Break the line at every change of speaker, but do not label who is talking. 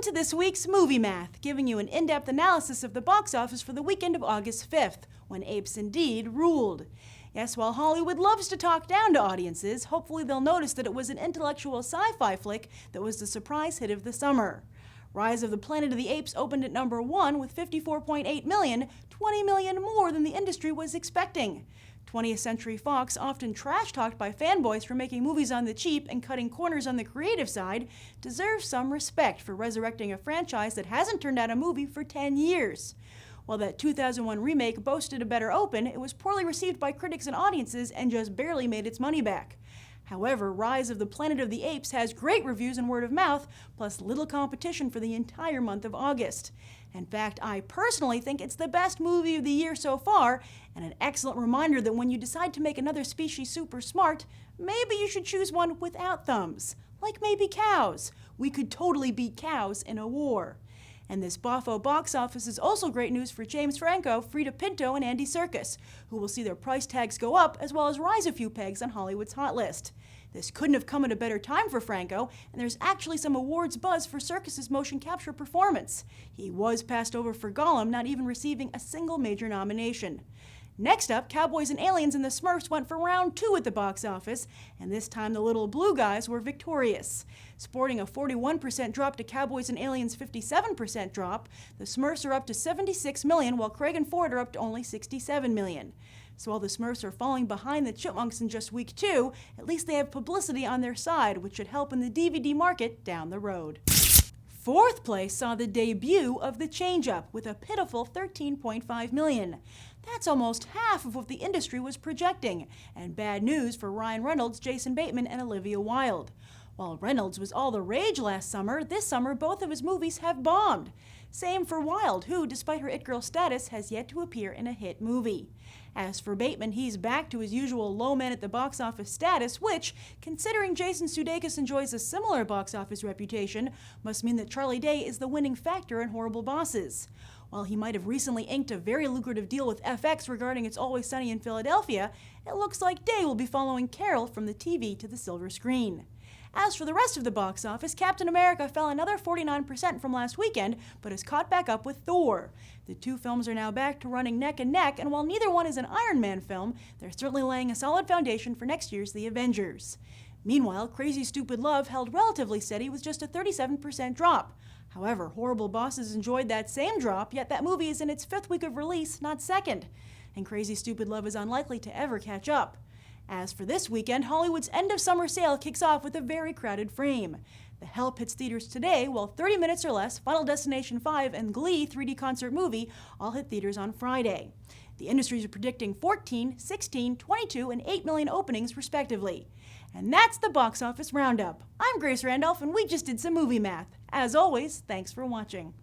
to this week's Movie Math, giving you an in-depth analysis of the box office for the weekend of August 5th, when Apes indeed ruled. Yes, while Hollywood loves to talk down to audiences, hopefully they'll notice that it was an intellectual sci-fi flick that was the surprise hit of the summer. Rise of the Planet of the Apes opened at number 1 with $54.8 million, $20 million more than the industry was expecting. 20th Century Fox, often trash-talked by fanboys for making movies on the cheap and cutting corners on the creative side, deserves some respect for resurrecting a franchise that hasn't turned out a movie for 10 years. While that 2001 remake boasted a better open, it was poorly received by critics and audiences and just barely made its money back. However, Rise of the Planet of the Apes has great reviews and word of mouth, plus little competition for the entire month of August. In fact, I personally think it's the best movie of the year so far, and an excellent reminder that when you decide to make another species super smart, maybe you should choose one without thumbs. Like maybe cows. We could totally beat cows in a war. And this boffo box office is also great news for James Franco, Frida Pinto, and Andy Serkis, who will see their price tags go up as well as rise a few pegs on Hollywood's hot list. This couldn't have come at a better time for Franco, and there's actually some awards buzz for Serkis' motion capture performance. He was passed over for Gollum, not even receiving a single major nomination. Next up, Cowboys and Aliens and the Smurfs went for round 2 at the box office, and this time the little blue guys were victorious. Sporting a 41% drop to Cowboys and Aliens' 57% drop, the Smurfs are up to $76 million, while Craig and Ford are up to only $67 million. So while the Smurfs are falling behind the Chipmunks in just week 2, at least they have publicity on their side, which should help in the DVD market down the road. Fourth place saw the debut of The Change-Up with a pitiful $13.5 million. That's almost half of what the industry was projecting, and bad news for Ryan Reynolds, Jason Bateman, and Olivia Wilde. While Reynolds was all the rage last summer, this summer both of his movies have bombed. Same for Wilde, who, despite her It Girl status, has yet to appear in a hit movie. As for Bateman, he's back to his usual low man at the box office status, which, considering Jason Sudeikis enjoys a similar box office reputation, must mean that Charlie Day is the winning factor in Horrible Bosses. While he might have recently inked a very lucrative deal with FX regarding It's Always Sunny in Philadelphia, it looks like Day will be following Carol from the TV to the silver screen. As for the rest of the box office, Captain America fell another 49% from last weekend, but has caught back up with Thor. The two films are now back to running neck and neck, and while neither one is an Iron Man film, they're certainly laying a solid foundation for next year's The Avengers. Meanwhile, Crazy Stupid Love held relatively steady with just a 37% drop. However, Horrible Bosses enjoyed that same drop, yet that movie is in its 5th week of release, not 2nd. And Crazy Stupid Love is unlikely to ever catch up. As for this weekend, Hollywood's end-of-summer sale kicks off with a very crowded frame. The Help hits theaters today, while 30 Minutes or Less, Final Destination 5, and Glee 3D concert movie all hit theaters on Friday. The industries are predicting 14, 16, 22, and 8 million openings, respectively. And that's the box office roundup. I'm Grace Randolph, and we just did some movie math. As always, thanks for watching.